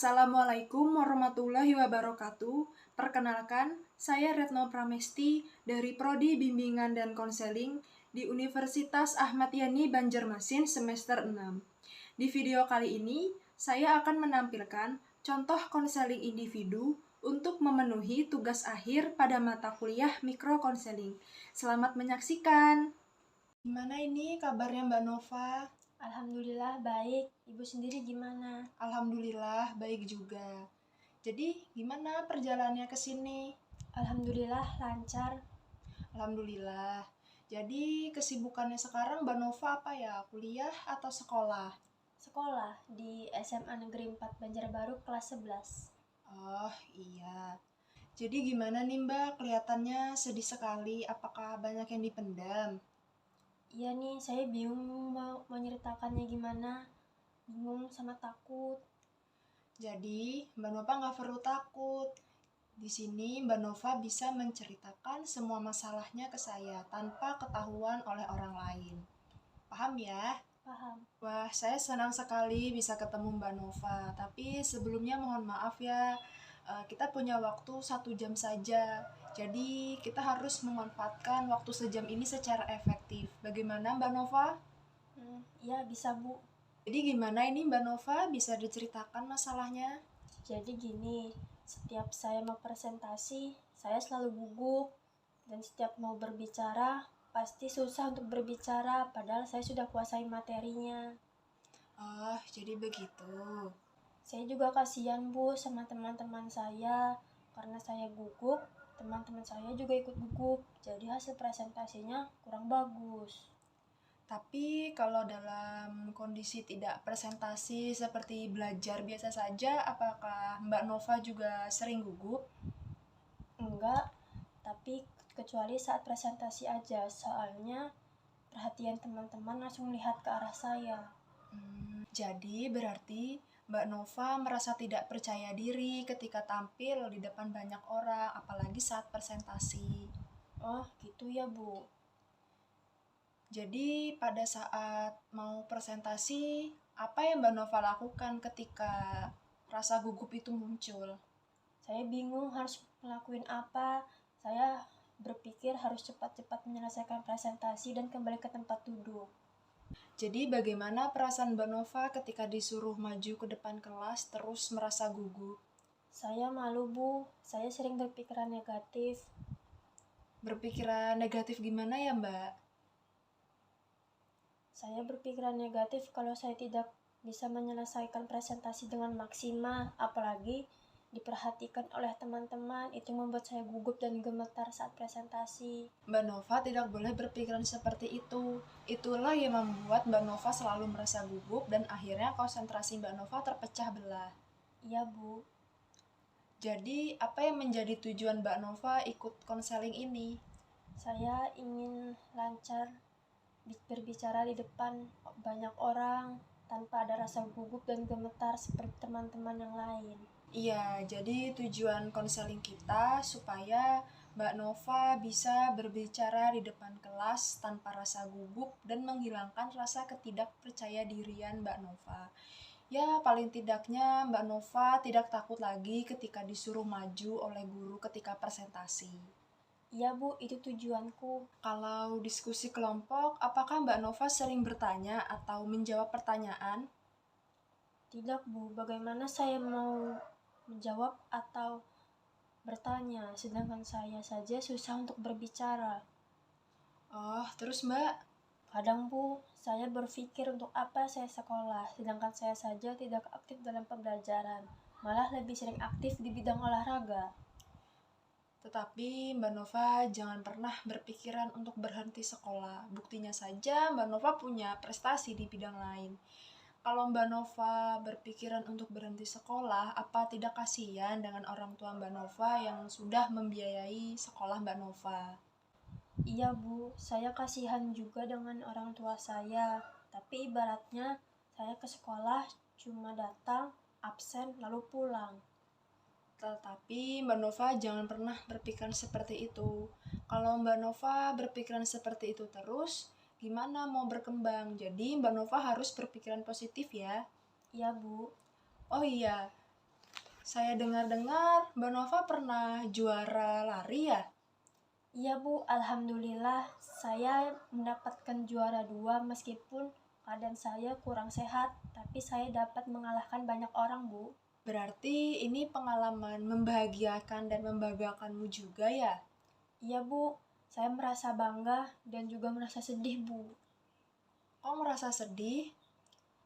Assalamualaikum warahmatullahi wabarakatuh. Perkenalkan, saya Retno Pramesti dari Prodi Bimbingan dan Konseling di Universitas Ahmad Yani Banjarmasin semester 6. Di video kali ini, saya akan menampilkan contoh konseling individu untuk memenuhi tugas akhir pada mata kuliah mikrokonseling. Selamat menyaksikan. Gimana ini kabarnya Mbak Nova? Alhamdulillah baik. Ibu sendiri gimana? Alhamdulillah baik juga. Jadi gimana perjalanannya ke sini? Alhamdulillah lancar. Alhamdulillah. Jadi kesibukannya sekarang Mbak Nova apa ya? Kuliah atau sekolah? Sekolah di SMA Negeri 4 Banjarbaru kelas 11. Oh iya. Jadi gimana nih Mbak? Kelihatannya sedih sekali. Apakah banyak yang dipendam? Iya nih, saya bingung mau menceritakannya gimana. Bingung sama takut. Jadi Mbak Nova nggak perlu takut. Di sini Mbak Nova bisa menceritakan semua masalahnya ke saya tanpa ketahuan oleh orang lain. Paham ya? Paham? Wah, saya senang sekali bisa ketemu Mbak Nova. Tapi sebelumnya mohon maaf ya, kita punya waktu 1 jam saja. Jadi kita harus memanfaatkan waktu sejam ini secara efektif. Bagaimana Mbak Nova? Iya bisa Bu. Jadi gimana ini Mbak Nova? Bisa diceritakan masalahnya? Jadi gini, setiap saya mau presentasi, saya selalu gugup. Dan setiap mau berbicara, pasti susah untuk berbicara, padahal saya sudah kuasai materinya. Oh, jadi begitu. Saya juga kasihan Bu sama teman-teman saya, karena saya gugup, teman-teman saya juga ikut gugup, jadi hasil presentasinya kurang bagus. Tapi kalau dalam kondisi tidak presentasi seperti belajar biasa saja, apakah Mbak Nova juga sering gugup? Enggak, tapi kecuali saat presentasi aja, soalnya perhatian teman-teman langsung lihat ke arah saya. Jadi berarti Mbak Nova merasa tidak percaya diri ketika tampil di depan banyak orang, apalagi saat presentasi. Oh, gitu ya Bu. Jadi pada saat mau presentasi, apa yang Mbak Nova lakukan ketika rasa gugup itu muncul? Saya bingung harus ngelakuin apa. Saya berpikir harus cepat-cepat menyelesaikan presentasi dan kembali ke tempat duduk. Jadi bagaimana perasaan Mbak Nova ketika disuruh maju ke depan kelas terus merasa gugup? Saya malu Bu, saya sering berpikiran negatif. Berpikiran negatif gimana ya Mbak? Saya berpikiran negatif kalau saya tidak bisa menyelesaikan presentasi dengan maksimal, apalagi diperhatikan oleh teman-teman. Itu membuat saya gugup dan gemetar saat presentasi. Mbak Nova tidak boleh berpikiran seperti itu. Itulah yang membuat Mbak Nova selalu merasa gugup dan akhirnya konsentrasi Mbak Nova terpecah belah. Iya Bu. Jadi, apa yang menjadi tujuan Mbak Nova ikut konseling ini? Saya ingin lancar berbicara di depan banyak orang tanpa ada rasa gugup dan gemetar seperti teman-teman yang lain. Iya, jadi tujuan konseling kita supaya Mbak Nova bisa berbicara di depan kelas tanpa rasa gugup dan menghilangkan rasa ketidakpercayadirian Mbak Nova. Ya, paling tidaknya Mbak Nova tidak takut lagi ketika disuruh maju oleh guru ketika presentasi. Iya Bu, itu tujuanku. Kalau diskusi kelompok, apakah Mbak Nova sering bertanya atau menjawab pertanyaan? Tidak Bu, bagaimana saya mau menjawab atau bertanya, sedangkan saya saja susah untuk berbicara. Oh, terus Mbak? Kadang Bu, saya berpikir untuk apa saya sekolah, sedangkan saya saja tidak aktif dalam pembelajaran, malah lebih sering aktif di bidang olahraga. Tetapi Mbak Nova jangan pernah berpikiran untuk berhenti sekolah. Buktinya saja Mbak Nova punya prestasi di bidang lain. Kalau Mbak Nova berpikiran untuk berhenti sekolah, apa tidak kasihan dengan orang tua Mbak Nova yang sudah membiayai sekolah Mbak Nova? Iya Bu, saya kasihan juga dengan orang tua saya, tapi ibaratnya saya ke sekolah cuma datang, absen, lalu pulang. Tetapi Mbak Nova jangan pernah berpikiran seperti itu. Kalau Mbak Nova berpikiran seperti itu terus, gimana mau berkembang? Jadi Mbak Nova harus berpikiran positif ya. Iya Bu. Oh iya, Saya dengar-dengar Mbak Nova pernah juara lari ya? Iya Bu, alhamdulillah saya mendapatkan juara 2 meskipun keadaan saya kurang sehat, tapi saya dapat mengalahkan banyak orang Bu. Berarti ini pengalaman membahagiakan dan membanggakanmu juga ya? Iya Bu, saya merasa bangga dan juga merasa sedih Bu. Kok merasa sedih?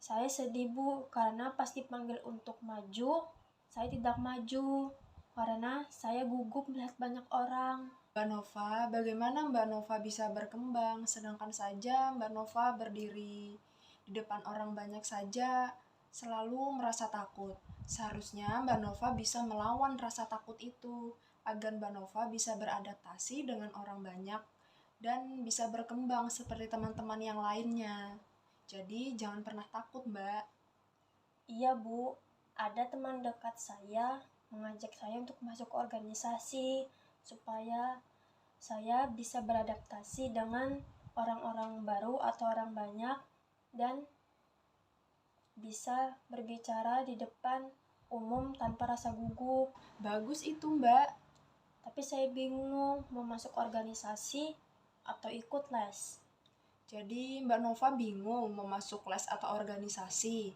Saya sedih Bu, karena pas dipanggil untuk maju, saya tidak maju. Karena saya gugup melihat banyak orang. Mbak Nova, bagaimana Mbak Nova bisa berkembang sedangkan saja Mbak Nova berdiri di depan orang banyak saja selalu merasa takut. Seharusnya Mbak Nova bisa melawan rasa takut itu agar Mbak Nova bisa beradaptasi dengan orang banyak dan bisa berkembang seperti teman-teman yang lainnya. Jadi jangan pernah takut, Mbak. Iya Bu, ada teman dekat saya mengajak saya untuk masuk ke organisasi supaya saya bisa beradaptasi dengan orang-orang baru atau orang banyak dan bisa berbicara di depan umum tanpa rasa gugup. Bagus itu, Mbak. Tapi saya bingung mau masuk organisasi atau ikut les. Jadi Mbak Nova bingung mau masuk les atau organisasi.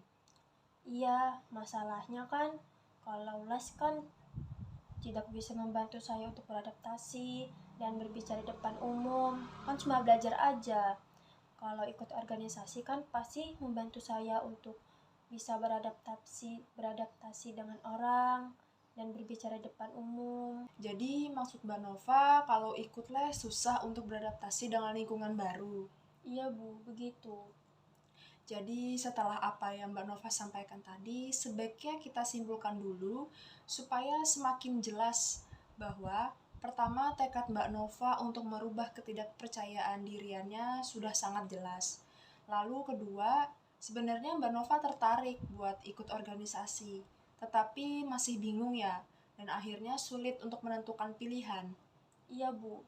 Iya, masalahnya kan kalau les kan tidak bisa membantu saya untuk beradaptasi dan berbicara di depan umum. Kan cuma belajar aja. Kalau ikut organisasi kan pasti membantu saya untuk bisa beradaptasi dengan orang dan berbicara di depan umum. Jadi maksud Mbak Nova kalau ikut les susah untuk beradaptasi dengan lingkungan baru. Iya Bu, begitu. Jadi setelah apa yang Mbak Nova sampaikan tadi, sebaiknya kita simpulkan dulu supaya semakin jelas bahwa pertama, tekad Mbak Nova untuk merubah ketidakpercayaan diriannya sudah sangat jelas. Lalu kedua, sebenarnya Mbak Nova tertarik buat ikut organisasi, tetapi masih bingung ya, dan akhirnya sulit untuk menentukan pilihan. Iya Bu.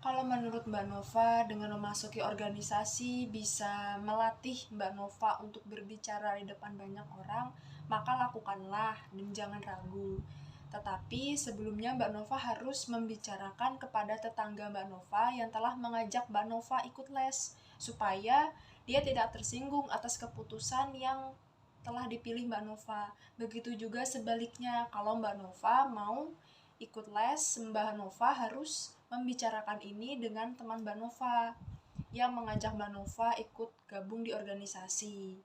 Kalau menurut Mbak Nova, dengan memasuki organisasi bisa melatih Mbak Nova untuk berbicara di depan banyak orang, maka lakukanlah dan jangan ragu. Tetapi sebelumnya Mbak Nova harus membicarakan kepada tetangga Mbak Nova yang telah mengajak Mbak Nova ikut les, supaya dia tidak tersinggung atas keputusan yang telah dipilih Mbak Nova. Begitu juga sebaliknya, kalau Mbak Nova mau ikut les, Mbak Nova harus membicarakan ini dengan teman Mbak Nova yang mengajak Mbak Nova ikut gabung di organisasi.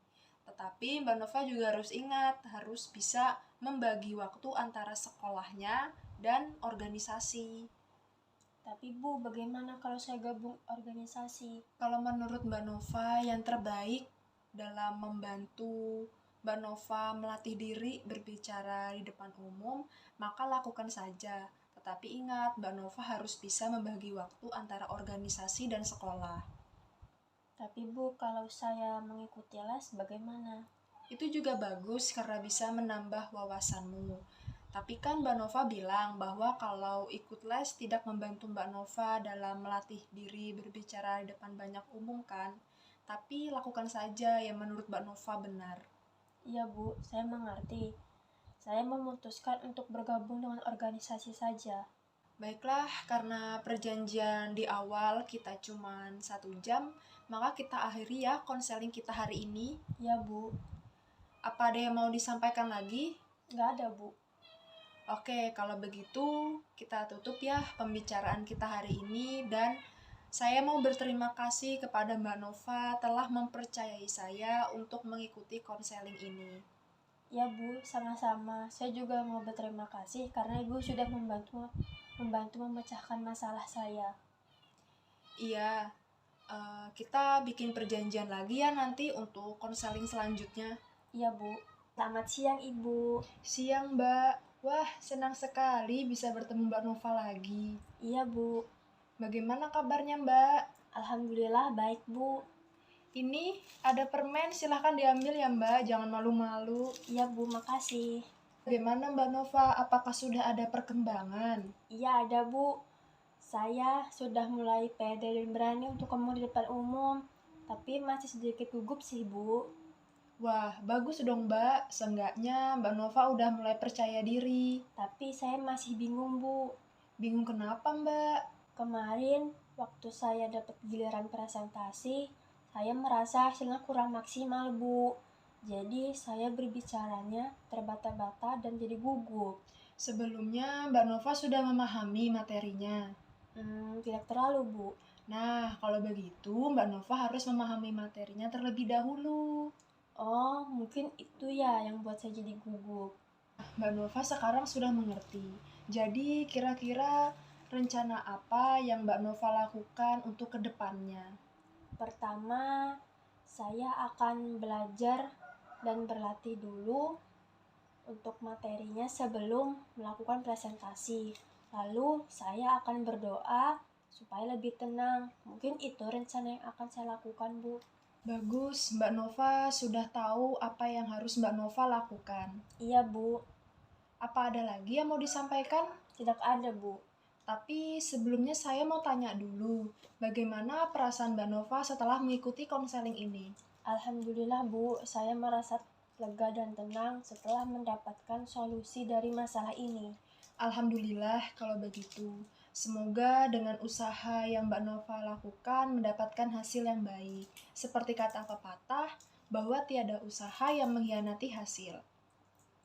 Tetapi Mbak Nova juga harus ingat, harus bisa membagi waktu antara sekolahnya dan organisasi. Tapi Bu, bagaimana kalau saya gabung organisasi? Kalau menurut Mbak Nova, yang terbaik dalam membantu Mbak Nova melatih diri berbicara di depan umum, maka lakukan saja. Tetapi ingat, Mbak Nova harus bisa membagi waktu antara organisasi dan sekolah. Tapi Bu, kalau saya mengikuti les bagaimana? Itu juga bagus karena bisa menambah wawasanmu. Tapi kan Mbak Nova bilang bahwa kalau ikut les tidak membantu Mbak Nova dalam melatih diri berbicara di depan banyak umum kan. Tapi lakukan saja yang menurut Mbak Nova benar. Iya Bu, saya mengerti. Saya memutuskan untuk bergabung dengan organisasi saja. Baiklah, karena perjanjian di awal kita cuma 1 jam, maka kita akhiri ya konseling kita hari ini. Iya Bu. Apa ada yang mau disampaikan lagi? Nggak ada Bu. Oke, kalau begitu kita tutup ya pembicaraan kita hari ini dan saya mau berterima kasih kepada Mbak Nova telah mempercayai saya untuk mengikuti konseling ini. Ya Bu, sama-sama. Saya juga mau berterima kasih karena Ibu sudah membantu memecahkan masalah saya. Iya, kita bikin perjanjian lagi ya nanti untuk konseling selanjutnya. Iya Bu. Selamat siang Ibu. Siang Mbak. Wah, senang sekali bisa bertemu Mbak Nova lagi. Iya Bu. Bagaimana kabarnya Mbak? Alhamdulillah baik Bu. Ini ada permen, silahkan diambil ya Mbak, jangan malu-malu. Iya Bu, makasih. Bagaimana Mbak Nova, apakah sudah ada perkembangan? Iya ada Bu. Saya sudah mulai pede dan berani untuk ngomong di depan umum, tapi masih sedikit gugup sih Bu. Wah, bagus dong Mbak. Seenggaknya Mbak Nova udah mulai percaya diri. Tapi saya masih bingung, Bu. Bingung kenapa Mbak? Kemarin, waktu saya dapat giliran presentasi, saya merasa hasilnya kurang maksimal, Bu. Jadi, saya berbicaranya terbata-bata dan jadi gugup. Sebelumnya Mbak Nova sudah memahami materinya. Tidak terlalu, Bu. Nah, kalau begitu Mbak Nova harus memahami materinya terlebih dahulu. Oh, mungkin itu ya yang buat saya jadi gugup. Mbak Nova sekarang sudah mengerti. Jadi, kira-kira rencana apa yang Mbak Nova lakukan untuk kedepannya? Pertama, saya akan belajar dan berlatih dulu untuk materinya sebelum melakukan presentasi. Lalu, saya akan berdoa supaya lebih tenang. Mungkin itu rencana yang akan saya lakukan, Bu. Bagus, Mbak Nova sudah tahu apa yang harus Mbak Nova lakukan. Iya, Bu. Apa ada lagi yang mau disampaikan? Tidak ada, Bu. Tapi sebelumnya saya mau tanya dulu, bagaimana perasaan Mbak Nova setelah mengikuti konseling ini? Alhamdulillah, Bu. Saya merasa lega dan tenang setelah mendapatkan solusi dari masalah ini. Alhamdulillah kalau begitu. Semoga dengan usaha yang Mbak Nova lakukan mendapatkan hasil yang baik. Seperti kata pepatah, bahwa tiada usaha yang mengkhianati hasil.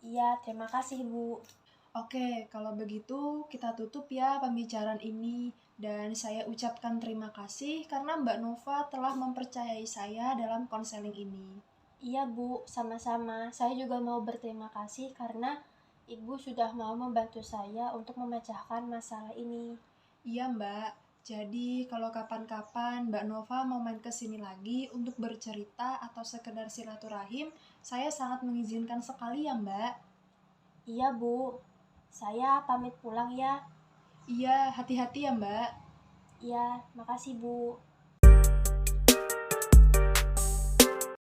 Iya, terima kasih, Bu. Oke, kalau begitu kita tutup ya pembicaraan ini. Dan saya ucapkan terima kasih karena Mbak Nova telah mempercayai saya dalam konseling ini. Iya, Bu. Sama-sama. Saya juga mau berterima kasih karena Ibu sudah mau membantu saya untuk memecahkan masalah ini. Iya Mbak, jadi kalau kapan-kapan Mbak Nova mau main ke sini lagi untuk bercerita atau sekedar silaturahim, saya sangat mengizinkan sekali ya Mbak. Iya, Bu. Saya pamit pulang ya. Iya, hati-hati ya Mbak. Iya, makasih, Bu.